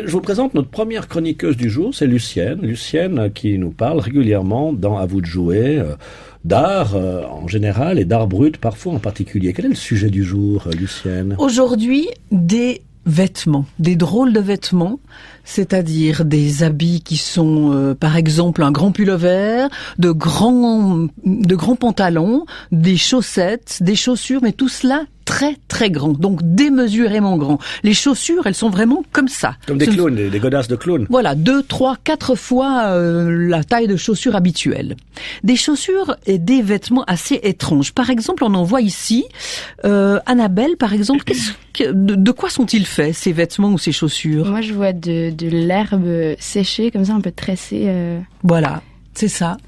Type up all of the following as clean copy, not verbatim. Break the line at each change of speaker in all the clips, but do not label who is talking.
Je vous présente notre première chroniqueuse du jour, c'est Lucienne. Lucienne qui nous parle régulièrement dans À vous de jouer d'art en général et d'art brut parfois en particulier. Quel est le sujet du jour, Lucienne ?
Aujourd'hui, des vêtements, des drôles de vêtements, c'est-à-dire des habits qui sont, par exemple, un grand pullover, de grands pantalons, des chaussettes, des chaussures, mais tout cela très très grand, donc démesurément grand. Les chaussures, elles sont vraiment comme ça.
Comme des clowns, des godasses de clowns.
Voilà, 2, 3, 4 fois la taille de chaussures habituelle. Des chaussures et des vêtements assez étranges. Par exemple, on en voit ici, Annabelle, par exemple, de quoi sont-ils faits, ces vêtements ou ces chaussures ?
Moi, je vois de l'herbe séchée, comme ça, un peu tressée.
Voilà. C'est ça.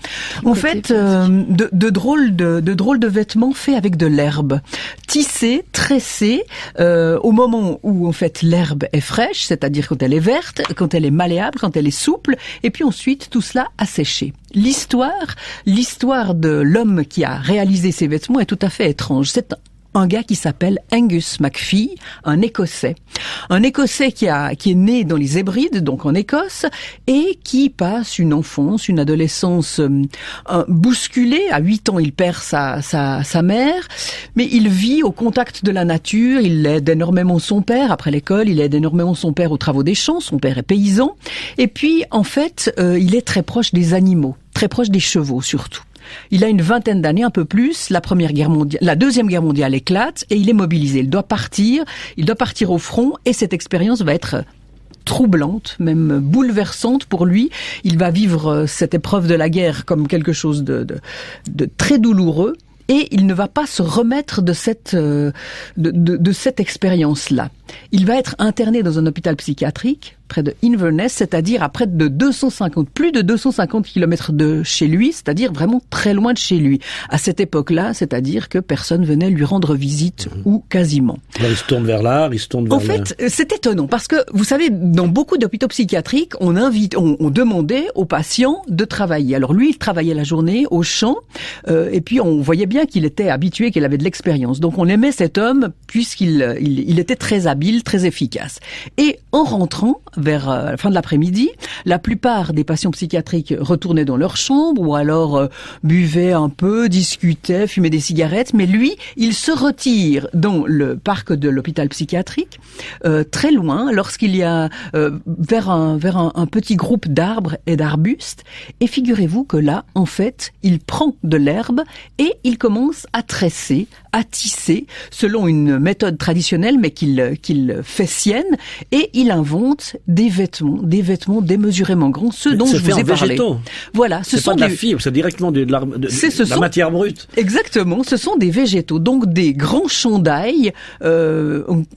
En fait, de drôles de vêtements faits avec de l'herbe, tissés, tressés, au moment où en fait l'herbe est fraîche, c'est-à-dire quand elle est verte, quand elle est malléable, quand elle est souple, et puis ensuite tout cela a séché. L'histoire de l'homme qui a réalisé ces vêtements est tout à fait étrange. C'est un gars qui s'appelle Angus MacPhee, un Écossais. Un Écossais qui est né dans les Hébrides, donc en Écosse, et qui passe une enfance, une adolescence bousculée. À 8 ans, il perd sa mère, mais il vit au contact de la nature, il aide énormément son père. Après l'école, il aide énormément son père aux travaux des champs, son père est paysan. Et puis, en fait, il est très proche des animaux, très proche des chevaux surtout. Il a une vingtaine d'années, un peu plus. La Deuxième Guerre mondiale éclate et il est mobilisé. Il doit partir au front et cette expérience va être troublante, même bouleversante pour lui. Il va vivre cette épreuve de la guerre comme quelque chose de très douloureux. Et il ne va pas se remettre de cette expérience-là. Il va être interné dans un hôpital psychiatrique près de Inverness, c'est-à-dire à plus de 250 kilomètres de chez lui, c'est-à-dire vraiment très loin de chez lui. À cette époque-là, c'est-à-dire que personne venait lui rendre visite ou quasiment.
Alors il se tourne vers l'art,
En fait, c'est étonnant parce que vous savez, dans beaucoup d'hôpitaux psychiatriques, on demandait aux patients de travailler. Alors lui, il travaillait la journée au champ, et puis on voyait bien qu'il était habitué, qu'il avait de l'expérience. Donc on aimait cet homme puisqu'il était très habile, très efficace. Et en rentrant vers la fin de l'après-midi, la plupart des patients psychiatriques retournaient dans leur chambre ou alors buvaient un peu, discutaient, fumaient des cigarettes. Mais lui, il se retire dans le parc de l'hôpital psychiatrique, très loin, lorsqu'il y a vers un petit groupe d'arbres et d'arbustes. Et figurez-vous que là, en fait, il prend de l'herbe et il commence à tresser, à tisser, selon une méthode traditionnelle, mais qu'il fait sienne, et il invente des vêtements démesurément grands, ceux dont je vous ai parlé.
Végétaux.
Voilà,
c'est pas de la fibre, c'est directement de la matière brute.
Exactement, ce sont des végétaux, donc des grands chandails,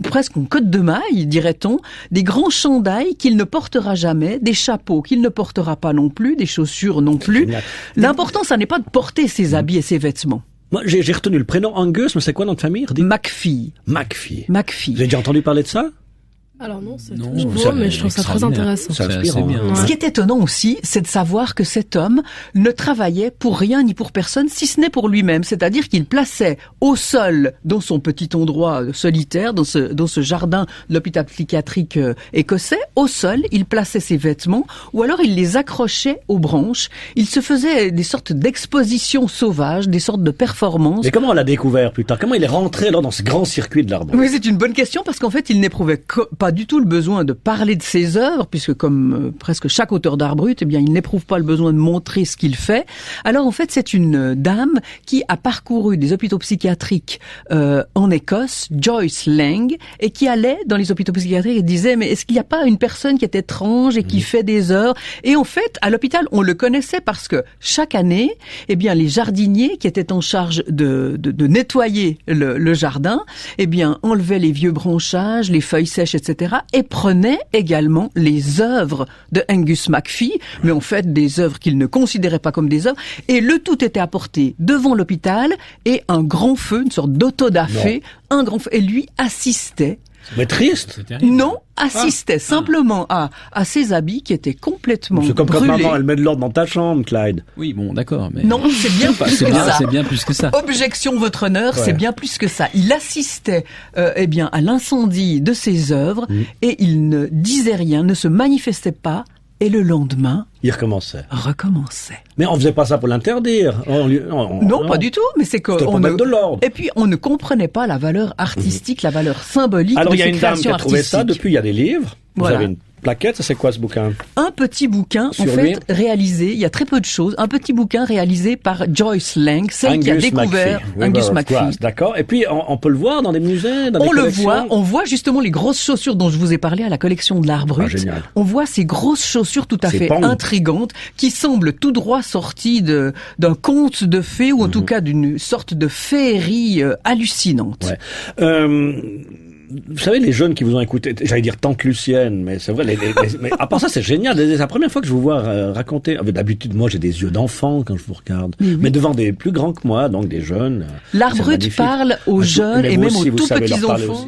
presque en côte de maille, dirait-on, des grands chandails qu'il ne portera jamais, des chapeaux qu'il ne portera pas non plus, des chaussures non plus. L'important, ça n'est pas de porter ses habits et ses vêtements.
Moi, j'ai retenu le prénom Angus, mais c'est quoi notre famille ?
MacPhee.
Vous avez déjà entendu parler de ça ?
Alors non, c'est tout nouveau, mais je trouve ça très intéressant.
C'est inspirant.
Bien.
Ce qui est étonnant aussi, c'est de savoir que cet homme ne travaillait pour rien ni pour personne, si ce n'est pour lui-même. C'est-à-dire qu'il plaçait au sol, dans son petit endroit solitaire, dans ce jardin de l'hôpital psychiatrique écossais, au sol, il plaçait ses vêtements, ou alors il les accrochait aux branches. Il se faisait des sortes d'expositions sauvages, des sortes de performances.
Mais comment on l'a découvert plus tard ? Comment il est rentré là dans ce grand circuit de l'art brut ?
Oui, c'est une bonne question, parce qu'en fait, il n'éprouvait pas du tout le besoin de parler de ses œuvres, puisque comme presque chaque auteur d'art brut, eh bien, il n'éprouve pas le besoin de montrer ce qu'il fait. Alors, en fait, c'est une dame qui a parcouru des hôpitaux psychiatriques en Écosse, Joyce Lang, et qui allait dans les hôpitaux psychiatriques et disait, mais est-ce qu'il n'y a pas une personne qui est étrange et qui fait des œuvres ? Et en fait, à l'hôpital, on le connaissait parce que chaque année, eh bien, les jardiniers qui étaient en charge de nettoyer le jardin, eh bien, enlevaient les vieux branchages, les feuilles sèches, etc., et prenait également les œuvres de Angus MacPhee, mais en fait des œuvres qu'il ne considérait pas comme des œuvres, et le tout était apporté devant l'hôpital, et un grand feu, une sorte d'autodafé, un grand feu, et lui assistait
Mais triste.
Non, assistait simplement à ses habits qui étaient complètement
c'est comme
brûlés.
quand maman, elle met de l'ordre dans ta chambre, Clyde.
Oui, bon, d'accord, mais...
Non, c'est bien plus que ça.
C'est bien plus que ça.
Objection, votre honneur, c'est bien plus que ça. Il assistait, à l'incendie de ses œuvres et il ne disait rien, ne se manifestait pas. Et le lendemain,
il recommençait.
Mais
on faisait pas ça pour l'interdire.
Non, pas du tout. Mais c'est que
on mettre de l'ordre.
Et puis on ne comprenait pas la valeur artistique, la valeur symbolique.
Alors
de
il y a
ces
une dame qui a trouvé
artistiques.
ça. Depuis, il y a des livres.
Voilà.
Vous avez une plaquette. C'est quoi ce bouquin?
Un petit bouquin,
Sur lui.
réalisé. Il y a très peu de choses. Un petit bouquin réalisé par Joyce Lang, celle qui a découvert Angus MacPhee.
D'accord. Et puis on peut le voir dans des musées, dans des collections.
On voit justement les grosses chaussures dont je vous ai parlé à la collection de l'Art Brut.
Génial.
On voit ces grosses chaussures tout à fait intrigantes qui semblent tout droit sorties d'un conte de fées ou en tout cas d'une sorte de féerie hallucinante.
Ouais. Vous savez, les jeunes qui vous ont écouté, j'allais dire Tante Lucienne, mais c'est vrai, mais à part ça, c'est génial. C'est la première fois que je vous vois raconter. D'habitude, moi, j'ai des yeux d'enfant quand je vous regarde. Mais devant des plus grands que moi, donc des jeunes.
L'Art Brut parle aux jeunes et même aux tout petits enfants.